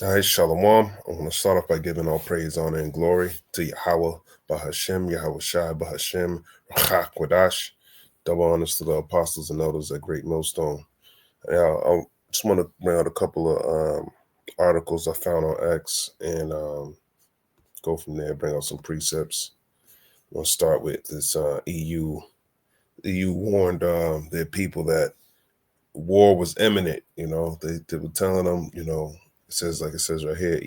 All right, Shalom. I want to start off by giving all praise, honor, and glory to Yahweh, Bahashem, Yahweh Shai, Bahashem, Rachak Wadash. Double honors to the apostles and elders at Great Millstone. Yeah, I just want to bring out a couple of articles I found on X and go from there, bring out some precepts. I'm going to start with this EU. EU warned their people that war was imminent. They were telling them, it says, like it says right here,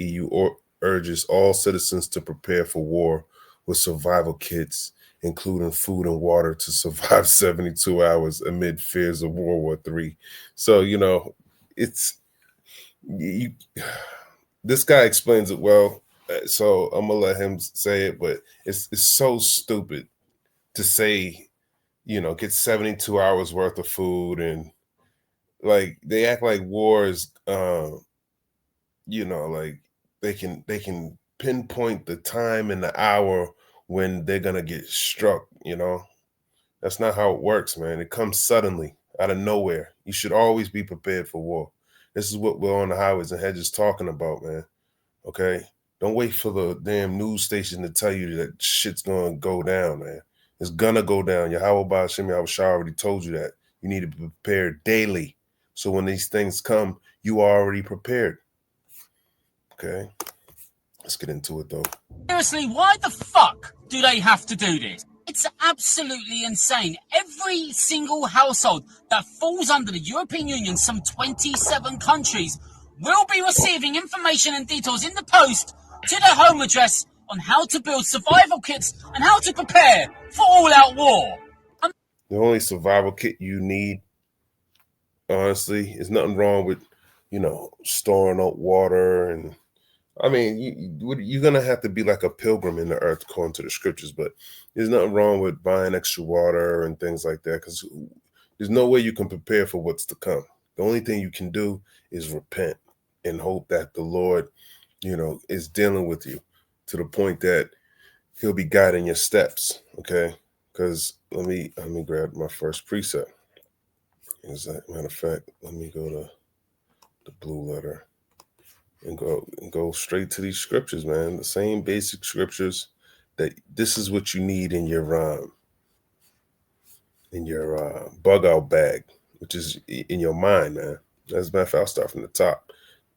urges all citizens to prepare for war with survival kits, including food and water to survive 72 hours amid fears of World War III. So, it's you, this guy explains it well. So I'm gonna let him say it, but it's so stupid to say, get 72 hours worth of food, and like they act like war is like they can pinpoint the time and the hour when they're gonna get struck. That's not how it works, man. It comes suddenly out of nowhere. You should always be prepared for war. This is what we're on the highways and hedges talking about, man. Okay, don't wait for the damn news station to tell you that shit's gonna go down, man. It's gonna go down. Yahweh Ba'ashem Yahweh Shah already told you that. You need to be prepared daily. So when these things come, you are already prepared. Okay, let's get into it though. Seriously, why the fuck do they have to do this? It's absolutely insane. Every single household that falls under the European Union, some 27 countries, will be receiving information and details in the post to their home address on how to build survival kits and how to prepare for all-out war. The only survival kit you need, honestly, is nothing wrong with, storing up water. And I mean, you're gonna have to be like a pilgrim in the earth according to the scriptures, but there's nothing wrong with buying extra water and things like that, because there's no way you can prepare for what's to come. The only thing you can do is repent and hope that the Lord, is dealing with you to the point that He'll be guiding your steps. Okay, because let me grab my first precept. Matter of fact, let me go to the blue letter and go straight to these scriptures, man. The same basic scriptures that this is what you need in your bug out bag, which is in your mind, man. As a matter of fact, I'll start from the top.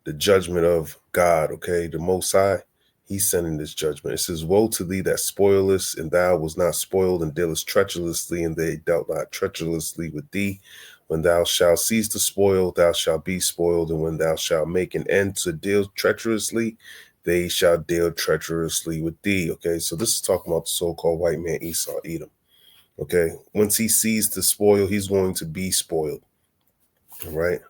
The judgment of God, okay, the Most High, He's sending this judgment. It says, "Woe to thee that spoilest, and thou was not spoiled, and dealest treacherously, and they dealt not treacherously with thee. When thou shalt cease to spoil, thou shalt be spoiled, and when thou shalt make an end to deal treacherously, they shall deal treacherously with thee." Okay, so this is talking about the so-called white man Esau, Edom. Okay, once he sees the spoil, he's going to be spoiled. All right.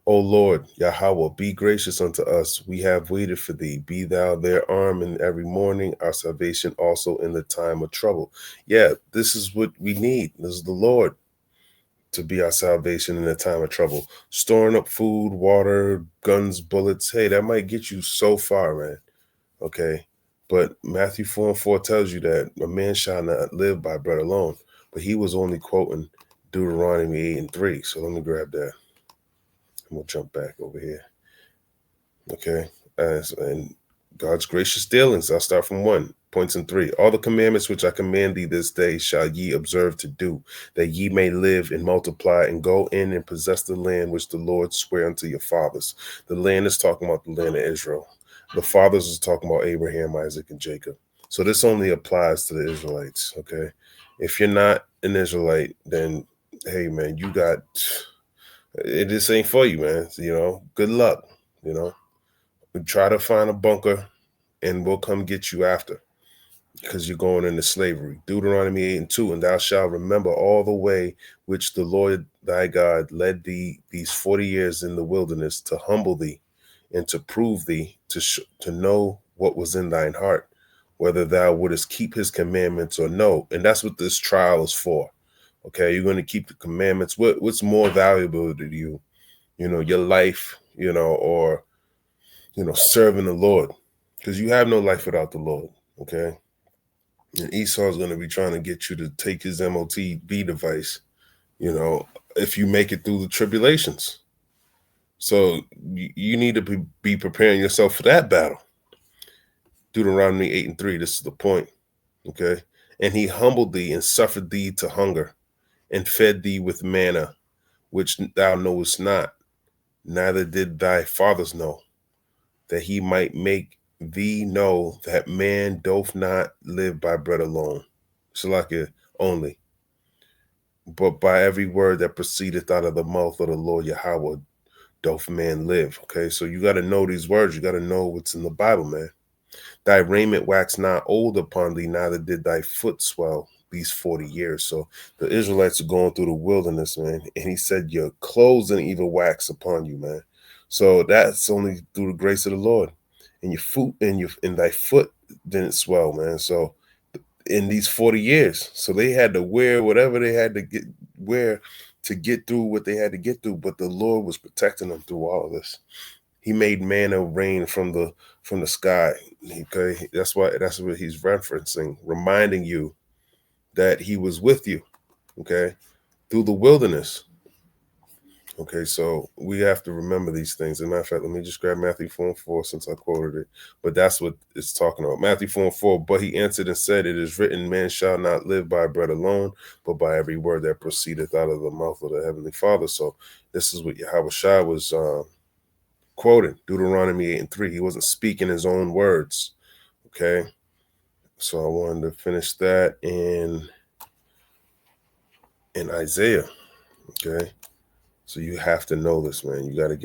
O Lord, Yahweh, be gracious unto us. We have waited for thee. Be thou their arm in every morning, our salvation also in the time of trouble. Yeah, this is what we need. This is the Lord to be our salvation in the time of trouble. Storing up food, water, guns, bullets. Hey, that might get you so far, man. Okay. But Matthew 4:4 tells you that a man shall not live by bread alone. But he was only quoting Deuteronomy 8:3. So let me grab that. I'm gonna jump back over here. Okay. And God's gracious dealings. I'll start from 1:3. All the commandments which I command thee this day shall ye observe to do, that ye may live and multiply and go in and possess the land which the Lord sware unto your fathers. The land is talking about the land of Israel. The fathers is talking about Abraham, Isaac, and Jacob. So this only applies to the Israelites. Okay. If you're not an Israelite, then hey man, this ain't for you, man. Good luck. You know, we try to find a bunker and we'll come get you after, because you're going into slavery. Deuteronomy 8:2, and thou shalt remember all the way which the Lord thy God led thee these 40 years in the wilderness, to humble thee and to prove thee, to know what was in thine heart, whether thou wouldest keep his commandments or no. And that's what this trial is for. Okay, you're going to keep the commandments. What's more valuable to you? Your life, or serving the Lord, because you have no life without the Lord. Okay, and Esau is going to be trying to get you to take his MOTB device, if you make it through the tribulations. So you need to be preparing yourself for that battle. Deuteronomy 8:3. This is the point. Okay. And he humbled thee and suffered thee to hunger and fed thee with manna, which thou knowest not, neither did thy fathers know, that he might make thee know that man doth not live by bread alone. Shalakia only, but by every word that proceedeth out of the mouth of the Lord Yahweh doth man live. Okay, so you got to know these words. You got to know what's in the Bible, man. Thy raiment waxed not old upon thee, neither did thy foot swell these 40 years. So the Israelites are going through the wilderness, man. And he said, your clothes didn't even wax upon you, man. So that's only through the grace of the Lord. And your foot and thy foot didn't swell, man. So in these 40 years, so they had to wear whatever they had to wear to get through what they had to get through. But the Lord was protecting them through all of this. He made manna rain from the sky. Okay, that's what he's referencing, reminding you that he was with you. Okay, through the wilderness. Okay, so we have to remember these things. As a matter of fact, let me just grab Matthew 4:4 since I quoted it. But that's what it's talking about. Matthew 4:4. But he answered and said, it is written, man shall not live by bread alone, but by every word that proceedeth out of the mouth of the heavenly Father. So this is what Yahweh Shai was quoting, Deuteronomy 8:3. He wasn't speaking his own words. Okay. So I wanted to finish that in Isaiah. Okay. So you have to know this, man. We gotta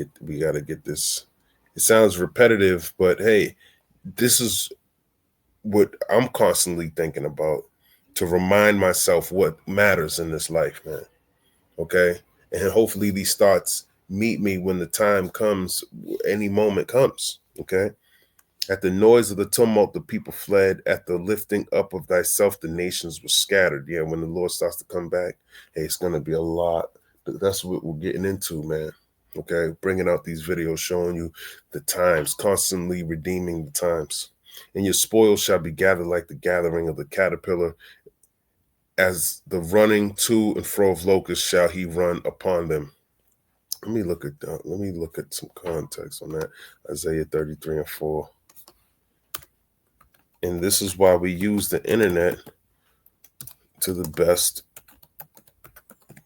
get this. It sounds repetitive, but hey, this is what I'm constantly thinking about to remind myself what matters in this life, man. Okay. And hopefully these thoughts meet me when the time comes, any moment comes. Okay. At the noise of the tumult, the people fled. At the lifting up of thyself, the nations were scattered. Yeah, when the Lord starts to come back, hey, it's going to be a lot. That's what we're getting into, man. Okay, bringing out these videos showing you the times, constantly redeeming the times. And your spoils shall be gathered like the gathering of the caterpillar. As the running to and fro of locusts shall he run upon them. Let me look at that. Let me look at some context on that. Isaiah 33:4. And this is why we use the internet to the best.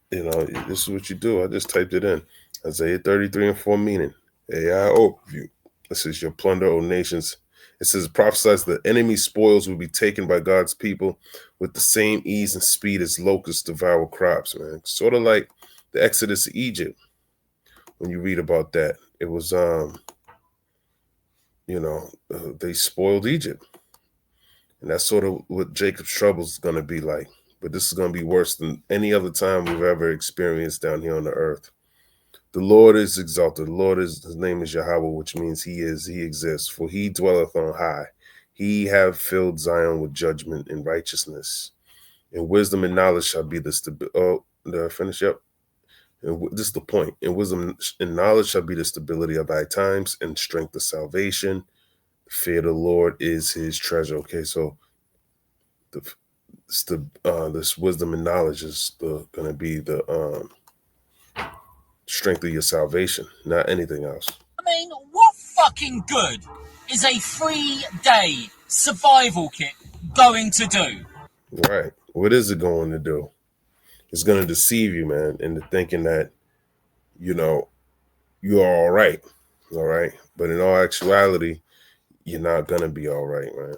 You know, this is what you do. I just typed it in. Isaiah 33:4 meaning. AI overview. This is your plunder, O nations. It says, prophesies the enemy spoils will be taken by God's people with the same ease and speed as locusts devour crops, man. Sort of like the Exodus of Egypt. When you read about that, it was, they spoiled Egypt. And that's sort of what Jacob's trouble is going to be like. But this is going to be worse than any other time we've ever experienced down here on the earth. The Lord is exalted. The Lord is, his name is Yahweh, which means he exists. For he dwelleth on high. He have filled Zion with judgment and righteousness. And wisdom and knowledge shall be the stability. Oh, did I finish up? And this is the point. And wisdom and knowledge shall be the stability of thy times and strength of salvation. Fear of the Lord is his treasure. Okay, so this wisdom and knowledge is going to be the strength of your salvation, not anything else. I mean, what fucking good is a 3-day survival kit going to do? Right. What is it going to do? It's going to deceive you, man, into thinking that, you're all right. All right. But in all actuality, you're not going to be all right, man.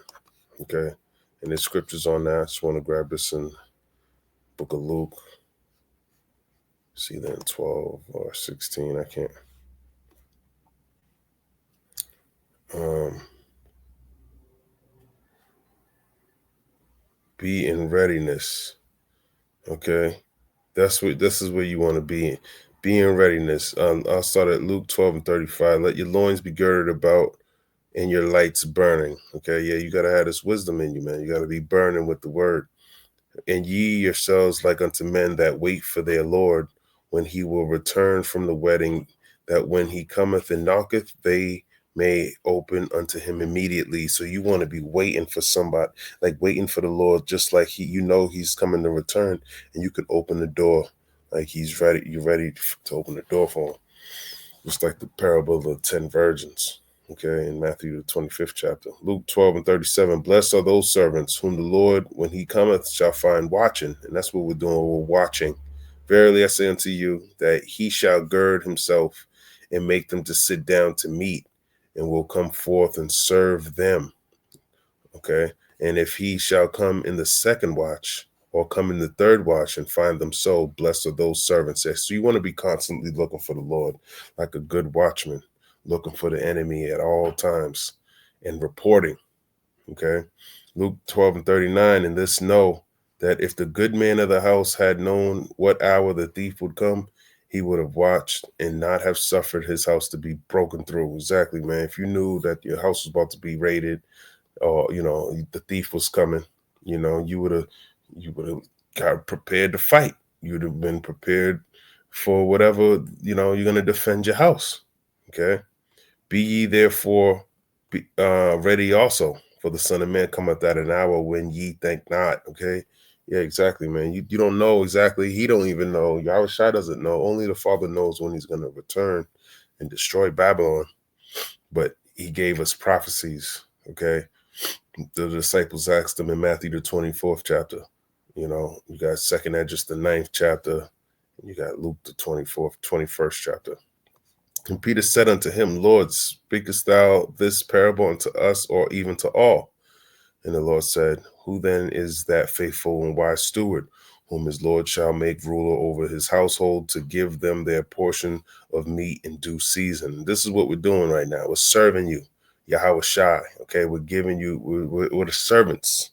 Okay. And there's scriptures on that. I just want to grab this in Book of Luke. See that in 12 or 16. I can't. Be in readiness. Okay. This is where you want to be. Be in readiness. I'll start at Luke 12:35. Let your loins be girded about and your lights burning. Okay. Yeah, you gotta have this wisdom in you, man. You gotta be burning with the word. And ye yourselves like unto men that wait for their Lord when he will return from the wedding, that when he cometh and knocketh, they may open unto him immediately. So you want to be waiting for somebody, like waiting for the Lord, just like he's coming to return, and you could open the door like he's ready. You're ready to open the door for him. Just like the parable of the 10 virgins, okay, in Matthew the 25th chapter. Luke 12 and 37, blessed are those servants whom the Lord, when he cometh, shall find watching. And that's what we're doing, we're watching. Verily I say unto you, that he shall gird himself and make them to sit down to meat, and will come forth and serve them, okay? And if he shall come in the second watch, or come in the third watch and find them so, blessed are those servants. So you want to be constantly looking for the Lord, like a good watchman, looking for the enemy at all times and reporting, okay? Luke 12 and 39, and this know that if the good man of the house had known what hour the thief would come, he would have watched and not have suffered his house to be broken through. Exactly, man. If you knew that your house was about to be raided, or the thief was coming, you would have got prepared to fight. You would have been prepared for whatever, you're going to defend your house. Okay. Be ye therefore ready also, for the Son of Man cometh at an hour when ye think not. Okay. Yeah, exactly, man. You don't know exactly. He don't even know. Yahweh Shai doesn't know. Only the Father knows when he's going to return and destroy Babylon. But he gave us prophecies. Okay. The disciples asked him in Matthew the 24th chapter. You got second Esdras the 9th chapter. You got Luke the 21st chapter. And Peter said unto him, Lord, speakest thou this parable unto us, or even to all? And the Lord said, who then is that faithful and wise steward, whom his Lord shall make ruler over his household, to give them their portion of meat in due season? This is what we're doing right now. We're serving you, Yahweh Shai. Okay, we're giving you, we're the servants.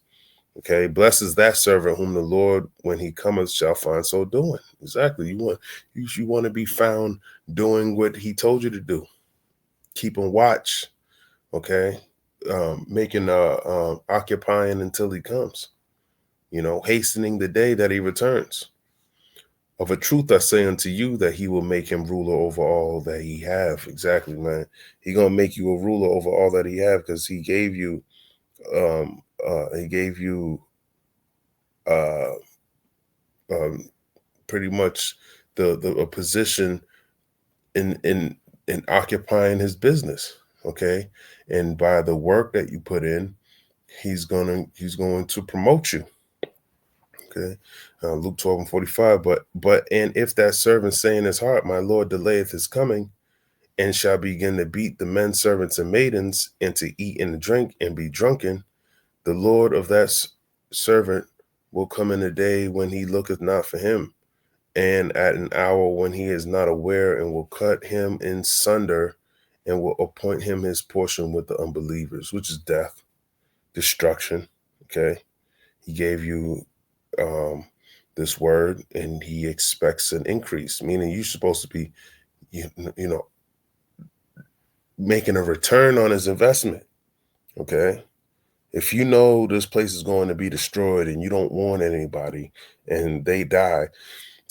Okay, blessed is that servant whom the Lord, when he cometh, shall find so doing. Exactly. You want to be found doing what he told you to do, keeping watch. Okay, making occupying until he comes. Hastening the day that he returns. Of a truth I say unto you, that he will make him ruler over all that he have. Exactly, man. He gonna make you a ruler over all that he have, because he gave you uh, pretty much a position in occupying his business. Okay, and by the work that you put in, he's going to promote you. Okay, Luke 12 and 45. And if that servant say in his heart, my Lord delayeth his coming, and shall begin to beat the men servants and maidens, and to eat and drink and be drunken, the Lord of that servant will come in a day when he looketh not for him, and at an hour when he is not aware, and will cut him in sunder, and will appoint him his portion with the unbelievers, which is death, destruction. Okay, he gave you this word, and he expects an increase, meaning you're supposed to be, you know, making a return on his investment. Okay, if you know this place is going to be destroyed and you don't warn anybody and they die,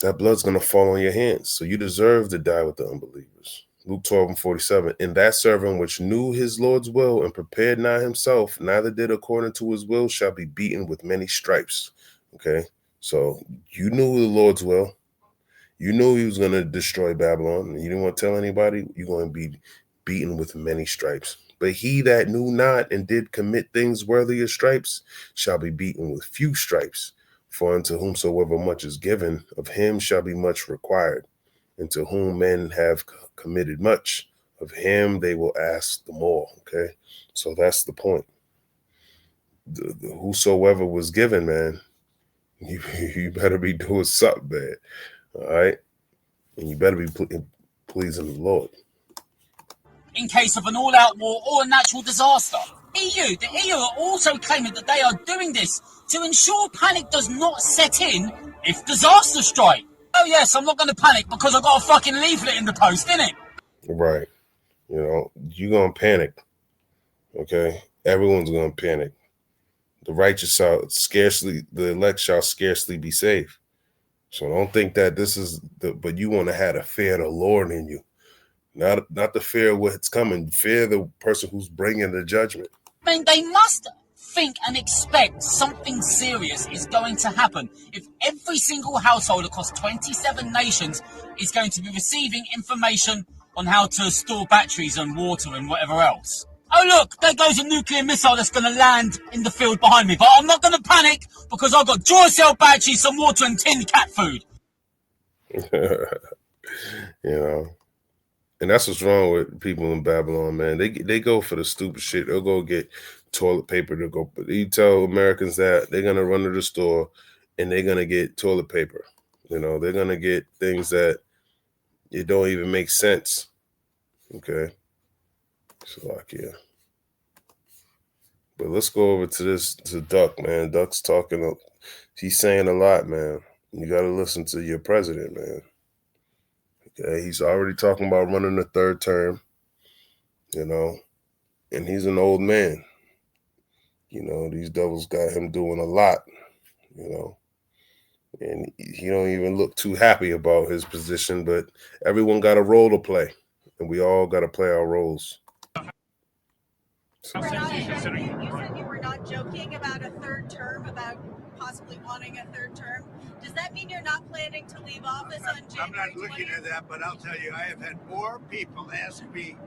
that blood's going to fall on your hands. So you deserve to die with the unbelievers. Luke 12 and 47. And that servant which knew his Lord's will and prepared not himself, neither did according to his will, shall be beaten with many stripes. Okay, so you knew the Lord's will. You knew he was going to destroy Babylon, and you didn't want to tell anybody. You're going to be beaten with many stripes. But he that knew not and did commit things worthy of stripes shall be beaten with few stripes. For unto whomsoever much is given, of him shall be much required. And to whom men have committed much, of him they will ask the more. Okay, so that's the point. The whosoever was given, man, you better be doing something bad. All right, and you better be pleasing the Lord. In case of an all-out war or a natural disaster. The EU are also claiming that they are doing this to ensure panic does not set in if disaster strike. Oh yes, I'm not going to panic because I got a fucking leaflet in the post, innit? Right. You're going to panic. Okay? Everyone's going to panic. The righteous the elect shall scarcely be saved. So don't think that this is but you want to have the fear of the Lord in you. Not the fear of what's coming, fear the person who's bringing the judgment. I mean, they must think and expect something serious is going to happen if every single household across 27 nations is going to be receiving information on how to store batteries and water and whatever else. Oh look, there goes a nuclear missile that's going to land in the field behind me. But I'm not going to panic because I've got Duracell batteries, some water and tinned cat food. And that's what's wrong with people in Babylon, man. They go for the stupid shit. They'll go get toilet paper to go. But you tell Americans that they're gonna run to the store and they're gonna get toilet paper. They're gonna get things that it don't even make sense. Okay, so like but let's go over to Duck, man. Duck's talking. He's saying a lot, man. You got to listen to your president, man. Okay, he's already talking about running a third term. And he's an old man. These devils got him doing a lot. And he don't even look too happy about his position. But everyone got a role to play, and we all got to play our roles. You said you were not joking about a third term, about possibly wanting a third term. Does that mean you're not planning to leave office on January 20th? I'm not looking at that, but I'll tell you, I have had more people ask me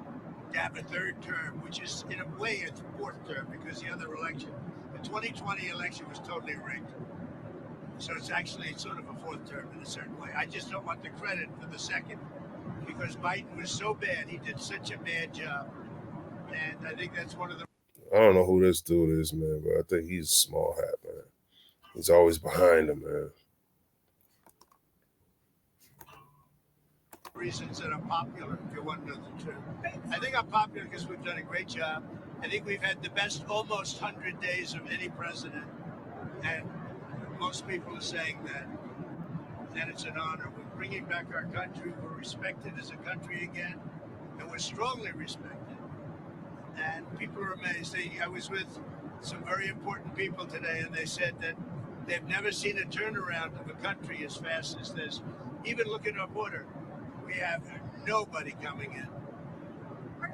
to have a third term, which is, in a way, it's a fourth term, because the other election, the 2020 election was totally rigged. So it's actually sort of a fourth term in a certain way. I just don't want the credit for the second, because Biden was so bad. He did such a bad job. And I think that's one of the... I don't know who this dude is, man, but I think he's a small hat, man. He's always behind him, man. Reasons that I'm popular, if you want to know the truth. I think I'm popular because we've done a great job. I think we've had the best almost 100 days of any president. And most people are saying that it's an honor. We're bringing back our country. We're respected as a country again. And we're strongly respected. And people are amazed. I was with some very important people today, and they said that they've never seen a turnaround of a country as fast as this. Even look at our border. We have nobody coming in.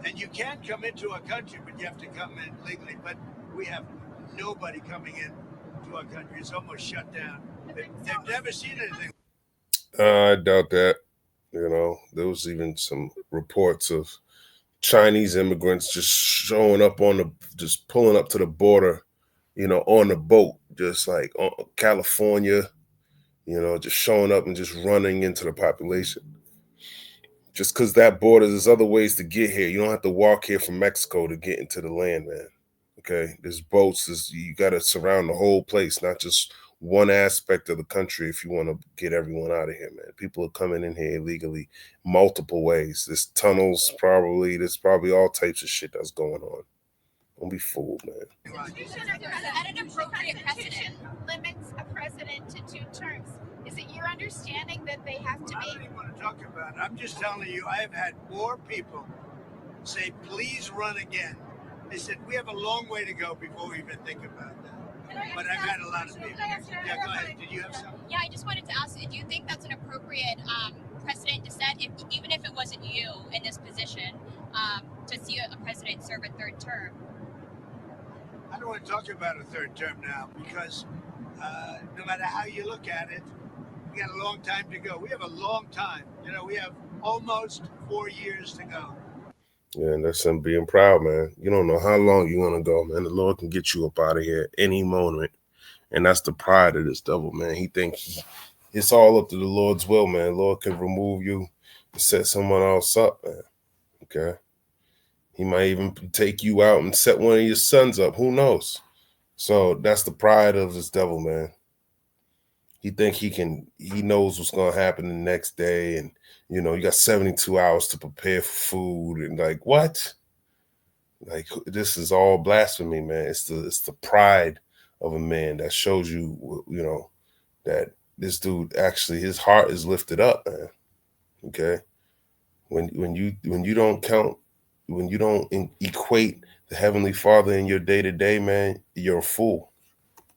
And you can come into a country, but you have to come in legally. But we have nobody coming in to our country. It's almost shut down. They've never seen anything. I doubt that. There was even some reports of Chinese immigrants just showing up just pulling up to the border, on the boat, just like California, just showing up and just running into the population. Just because that border, there's other ways to get here. You don't have to walk here from Mexico to get into the land, man. Okay, there's boats. You got to surround the whole place, not just one aspect of the country if you want to get everyone out of here, man. People are coming in here illegally multiple ways. There's tunnels, there's probably all types of shit that's going on. Don't be fooled, man. At an appropriate precedent limits a president to 2 terms. Is it your understanding that they have to be? I don't even want to talk about it. I'm just telling you, I have had more people say, please run again. They said, we have a long way to go before we even think about that. But I've had a lot of people. Yeah, go ahead. Did you have something? Yeah, I just wanted to ask, do you think that's an appropriate precedent to set, even if it wasn't you in this position, to see a president serve a 3rd term? I don't want to talk about a 3rd term now, because no matter how you look at it, we got a long time to go. We have a long time. We have almost 4 years to go. Yeah, and that's him being proud, man. You don't know how long you're going to go, man. The Lord can get you up out of here any moment. And that's the pride of this devil, man. He thinks it's all up to the Lord's will, man. The Lord can remove you and set someone else up, man. Okay? He might even take you out and set one of your sons up. Who knows? So that's the pride of this devil, man. He think he knows what's going to happen the next day. And, you got 72 hours to prepare for food. And like, what? Like, this is all blasphemy, man. It's the pride of a man that shows you, that this dude actually, his heart is lifted up, man. Okay. When you don't equate the Heavenly Father in your day-to-day, man, you're a fool.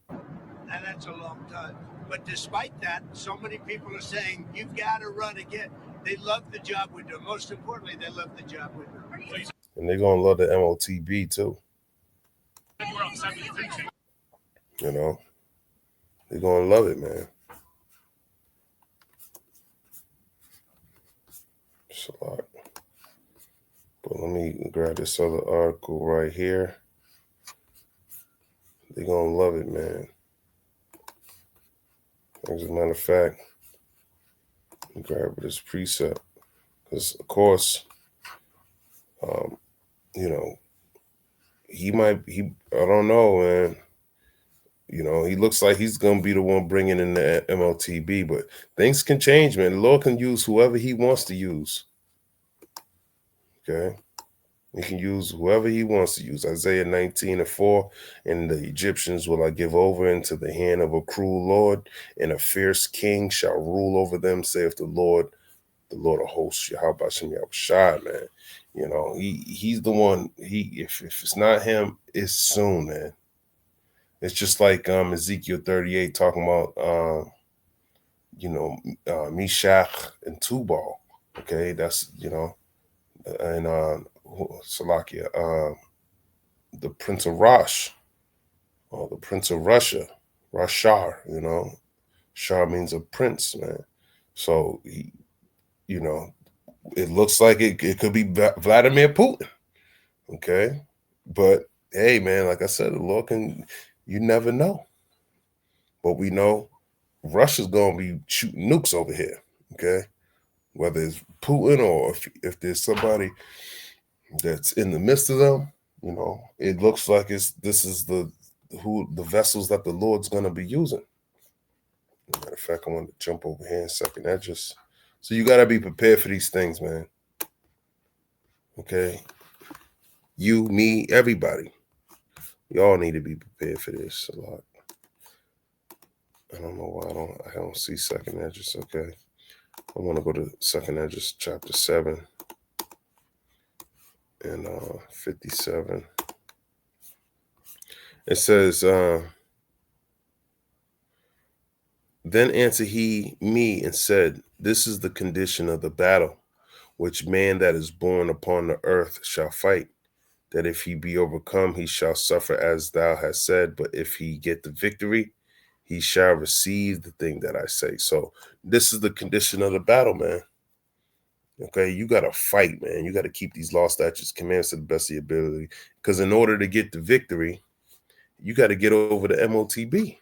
And that's a long time. But despite that, so many people are saying, you've got to run again. They love the job we do. Most importantly, they love the job we do. And they're going to love the MOTB, too. They're going to love it, man. It's a lot. But let me grab this other article right here. They're going to love it, man. As a matter of fact, grab this precept. Because, of course, you know, I don't know, man. You know, he looks like he's going to be the one bringing in the MLTB, but things can change, man. The Lord can use whoever he wants to use. Okay? He can use whoever he wants to use. Isaiah 19:4, and the Egyptians will I give over into the hand of a cruel Lord, and a fierce king shall rule over them, saith the Lord of hosts, Yahweh Shem Yahushai, man. You know, he's the one, if it's not him, it's soon, man. It's just like Ezekiel 38 talking about Meshach and Tubal. Okay, that's and Salakia, the Prince of Rosh, or the Prince of Russia, Rashar, Shar means a prince, man. So it looks like it could be Vladimir Putin. Okay. But hey, man, like I said, the Lord you never know. But we know Russia's going to be shooting nukes over here. Okay. Whether it's Putin or if there's somebody that's in the midst of them, it looks like this is the vessels that the Lord's going to be using. Matter of fact, I want to jump over here in second edges. So you got to be prepared for these things, man. Okay. You, me, everybody. We all need to be prepared for this a lot. I don't know why I don't see second edges. Okay. I want to go to second edges, chapter 7 and 57. It says, then answered he me and said, this is the condition of the battle, which man that is born upon the earth shall fight, that if he be overcome, he shall suffer as thou hast said, but if he get the victory, he shall receive the thing that I say. So this is the condition of the battle, man. Okay, you got to fight, man. You got to keep these law, statutes, commands to the best of your ability, because in order to get the victory, you got to get over the MOTB.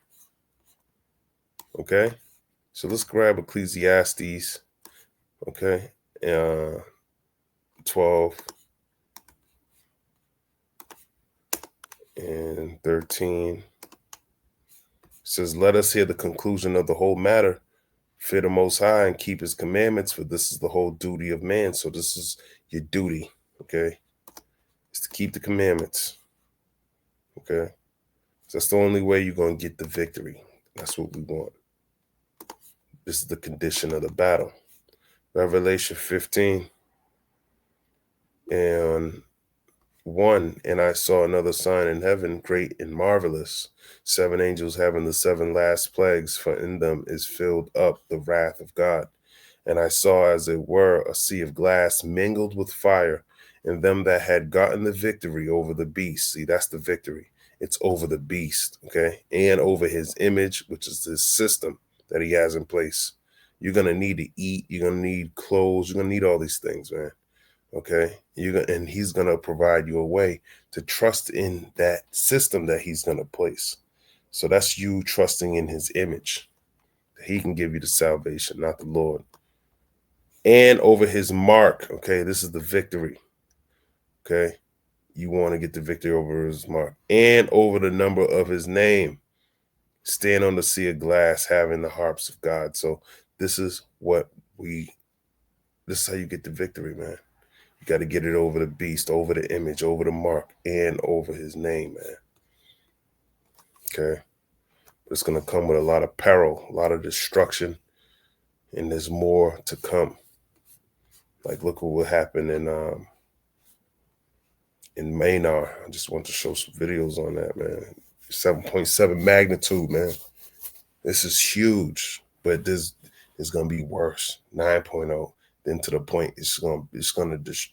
Okay, so let's grab Ecclesiastes, okay, 12 and 13. It says, let us hear the conclusion of the whole matter. Fear the Most High and keep his commandments, for this is the whole duty of man. So this is your duty, okay? It's to keep the commandments, okay? So that's the only way you're going to get the victory. That's what we want. This is the condition of the battle. Revelation 15 and 1, and I saw another sign in heaven, great and marvelous, 7 angels having the 7 last plagues, for in them is filled up the wrath of God. And I saw, as it were, a sea of glass mingled with fire, and them that had gotten the victory over the beast. See, that's the victory. It's over the beast, okay? And over his image, which is his system that he has in place. You're going to need to eat. You're going to need clothes. You're going to need all these things, man. Okay? And he's going to provide you a way to trust in that system that he's going to place. So that's you trusting in his image. He can give you the salvation, not the Lord. And over his mark, okay? This is the victory, okay? You want to get the victory over his mark. And over the number of his name. Stand on the sea of glass, having the harps of God. So this is how you get the victory, man. You got to get it over the beast, over the image, over the mark, and over his name, man. Okay? It's going to come with a lot of peril, a lot of destruction, and there's more to come. Like, look what happened in Myanmar. I just want to show some videos on that, man. 7.7 magnitude, man. This is huge, but this is going to be worse. 9.0. Then to the point, it's going to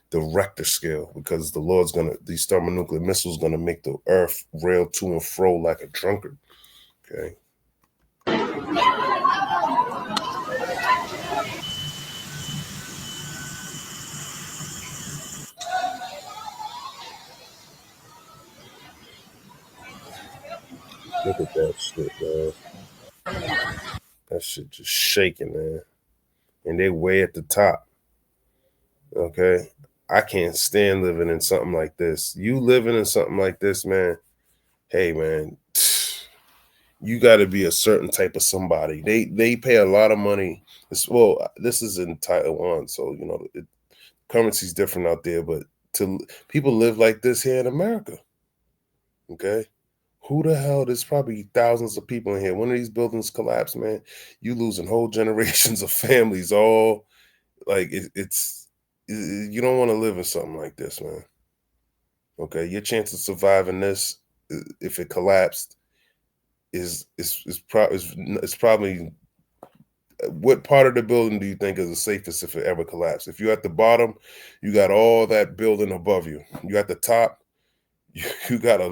the Richter scale, because the Lord's these thermonuclear missiles going to make the earth rail to and fro like a drunkard. Okay. Look at that shit, man. That shit just shaking, man. And they way at the top. Okay. I can't stand living in something like this. You living in something like this, man. Hey, man, you got to be a certain type of somebody. They pay a lot of money. This is in Taiwan, so you know currency's different out there. But to people live like this here in America, okay? Who the hell? There's probably thousands of people in here. One of these buildings collapse, man. You losing whole generations of families. All like you don't want to live in something like this, man. Okay, your chance of surviving this, if it collapsed, is probably what part of the building do you think is the safest if it ever collapses? If you're at the bottom, you got all that building above you. You at the top, you got a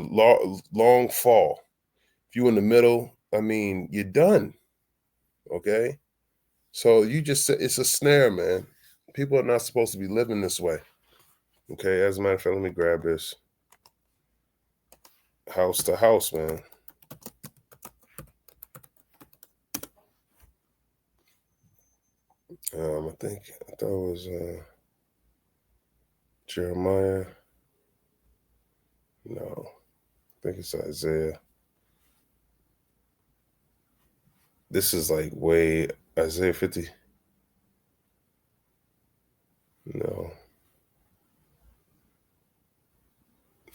long fall. If you in the middle, I mean, you're done. Okay, so you just it's a snare, man. People are not supposed to be living this way. Okay, as a matter of fact, let me grab this house to house, man. I thought it was Jeremiah. No, I think it's Isaiah. This is like way Isaiah 50. No.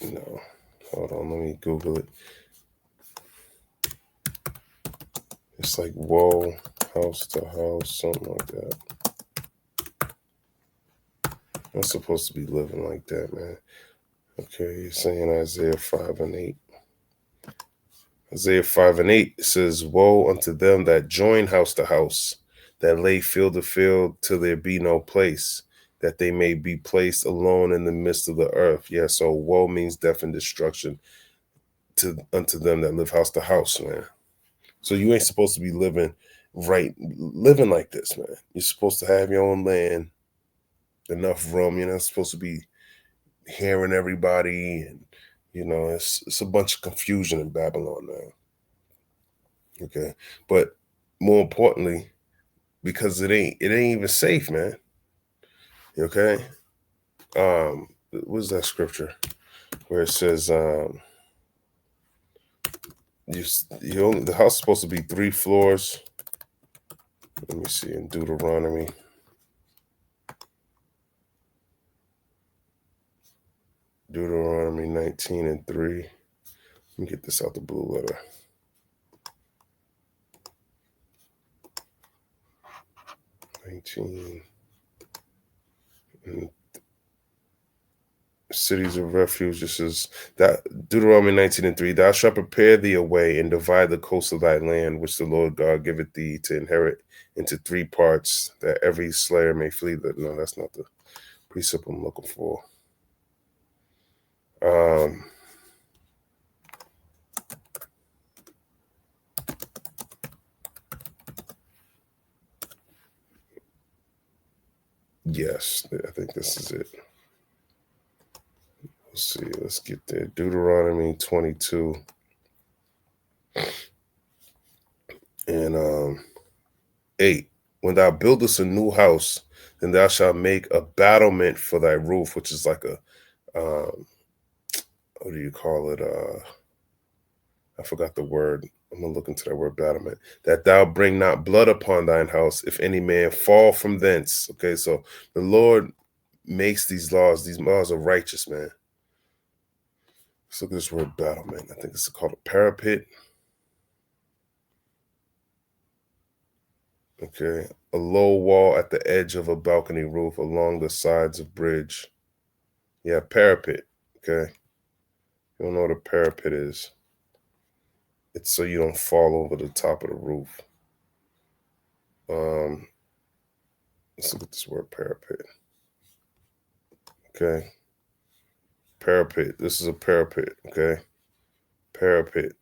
No. Hold on, let me Google it. It's like whoa, house to house, something like that. I'm supposed to be living like that, man. Okay, you're saying Isaiah 5 and 8. Isaiah 5 and 8 says, woe unto them that join house to house, that lay field to field till there be no place, that they may be placed alone in the midst of the earth. Yeah, so woe means death and destruction unto them that live house to house, man. So you ain't supposed to be living like this, man. You're supposed to have your own land, enough room. You're not supposed to be hearing everybody, and you know, it's a bunch of confusion in Babylon now. Okay, but more importantly, because it ain't even safe, man. Okay, what's that scripture where it says the house is supposed to be 3 floors? Let me see in Deuteronomy. Deuteronomy 19 and 3. Let me get this out the blue letter. 19 and cities of refuge. This is that Deuteronomy 19 and 3. Thou shalt prepare thee a way and divide the coast of thy land, which the Lord God giveth thee to inherit, into 3 parts, that every slayer may flee. No, that's not the precept I'm looking for. Yes, I think this is it. Let's see. Let's get there. Deuteronomy 22 and 8. When thou buildest a new house, then thou shalt make a battlement for thy roof, which is like a what do you call it? I forgot the word. I'm gonna look into that word battlement. That thou bring not blood upon thine house, if any man fall from thence. Okay, so the Lord makes these laws. These laws are righteous, man. Let's look at this word battlement. I think it's called a parapet. Okay, a low wall at the edge of a balcony roof along the sides of bridge. Yeah, parapet. Okay, you don't know what a parapet is. It's so you don't fall over the top of the roof. Let's look at this word parapet. Okay, parapet. This is a parapet. Okay, parapet.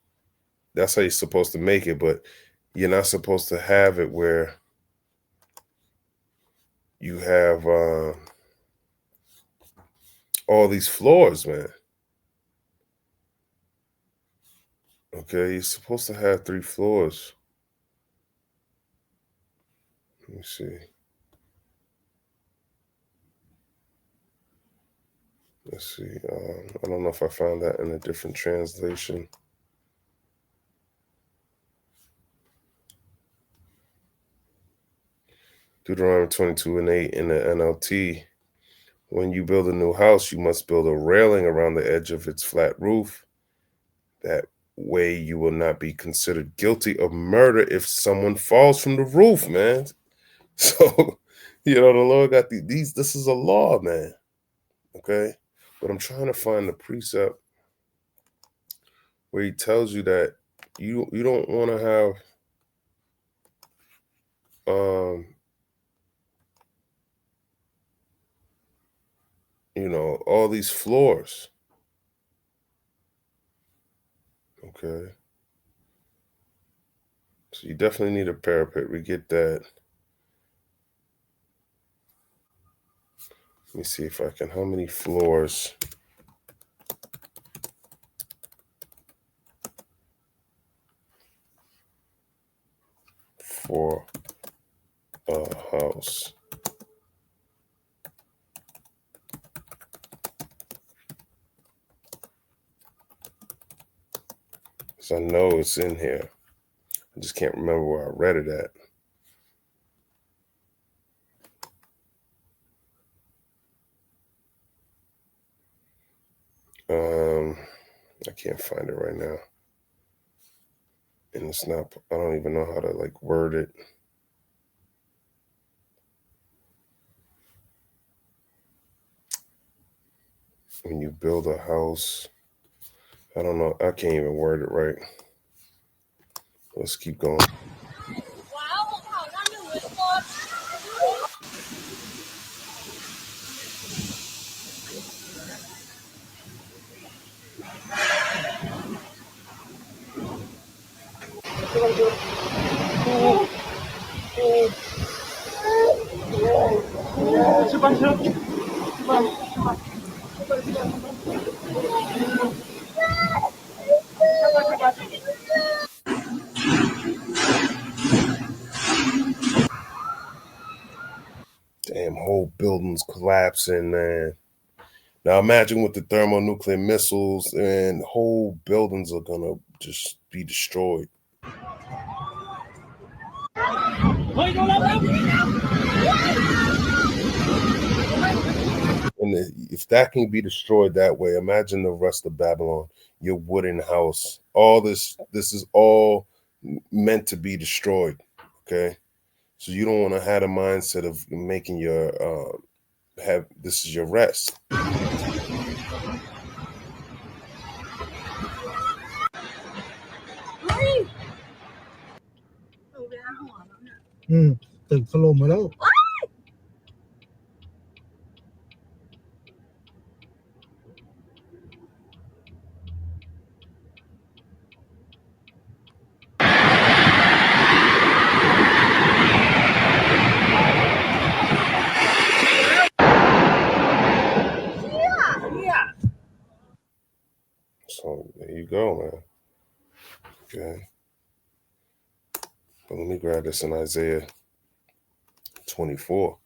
That's how you're supposed to make it, but you're not supposed to have it where you have all these floors, man. Okay, you're supposed to have 3 floors. Let me see. Let's see. I don't know if I found that in a different translation. Deuteronomy 22:8 in the NLT. When you build a new house, you must build a railing around the edge of its flat roof. That way you will not be considered guilty of murder if someone falls from the roof, man. So, the Lord got these. This is a law, man. Okay? But I'm trying to find the precept where he tells you that you don't want to have all these floors. Okay. So you definitely need a parapet. We get that. Let me see if I can. How many floors for a house? So I know it's in here. I just can't remember where I read it at. I can't find it right now. And it's not, I don't even know how to word it. When you build a house, I don't know. I can't even word it right. Let's keep going. Damn, whole buildings collapsing, man. Now imagine with the thermonuclear missiles, and whole buildings are gonna just be destroyed. And if that can be destroyed that way, imagine the rest of Babylon, your wooden house. All this is all meant to be destroyed. Okay. So you don't want to have a mindset of making your this is your rest. So there you go, man. Okay. But let me grab this in Isaiah 24.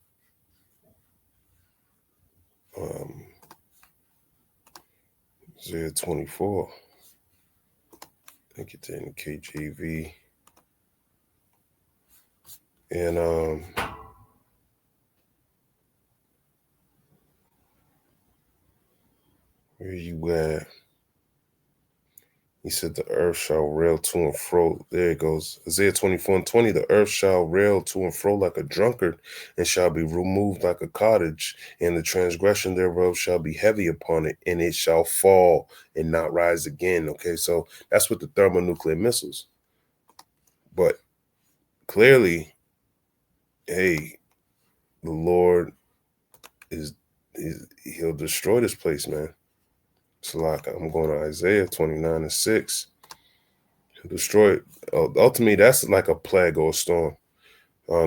Isaiah 24. I think it's in KJV. And where you at? He said, the earth shall rail to and fro. There it goes. Isaiah 24:20. The earth shall rail to and fro like a drunkard, and shall be removed like a cottage, and the transgression thereof shall be heavy upon it, and it shall fall and not rise again. Okay, so that's with the thermonuclear missiles. But clearly, hey, the Lord he'll destroy this place, man. So like I'm going to Isaiah 29:6. He'll destroy it. Ultimately, that's like a plague or a storm.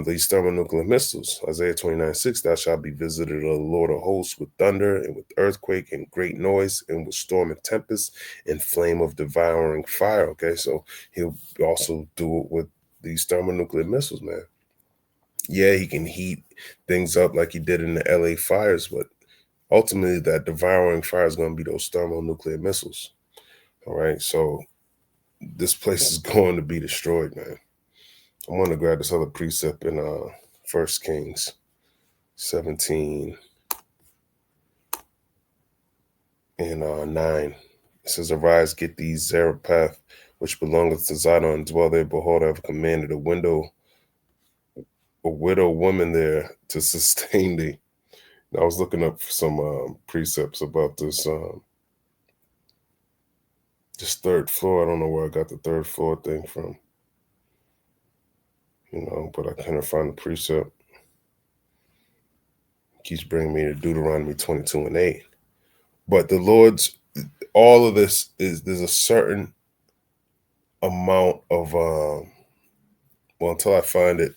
these thermonuclear missiles. Isaiah 29:6, thou shalt be visited of the Lord of hosts with thunder and with earthquake and great noise and with storm and tempest and flame of devouring fire. Okay, so he'll also do it with these thermonuclear missiles, man. Yeah, he can heat things up like he did in the LA fires, but ultimately that devouring fire is going to be those thermonuclear missiles. All right, so this place is going to be destroyed, man. I'm going to grab this other precept in 1 Kings 17 and 9. It says, arise, get thee Zarephath, which belongeth to Zidon, and dwell there. Behold, I have commanded a widow woman there to sustain thee. Now, I was looking up some precepts about this this third floor. I don't know where I got the third floor thing from, but I couldn't find the precept. It keeps bringing me to Deuteronomy 22:8. But the Lord's, all of this there's a certain amount of, until I find it,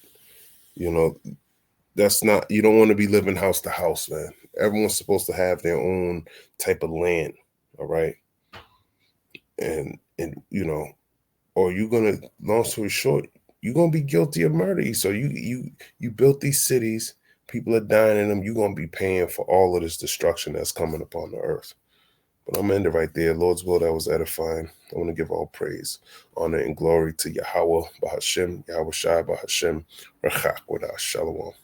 that's not, you don't want to be living house to house, man. Everyone's supposed to have their own type of land, all right? And or you're gonna, long story short, you're gonna be guilty of murder. So you built these cities, people are dying in them, you're gonna be paying for all of this destruction that's coming upon the earth. But I'm ending right there. Lord's will, that was edifying. I want to give all praise, honor, and glory to Yahweh, Bahashem, Yahweh Shai, Bahashem, Rachak, Shalom.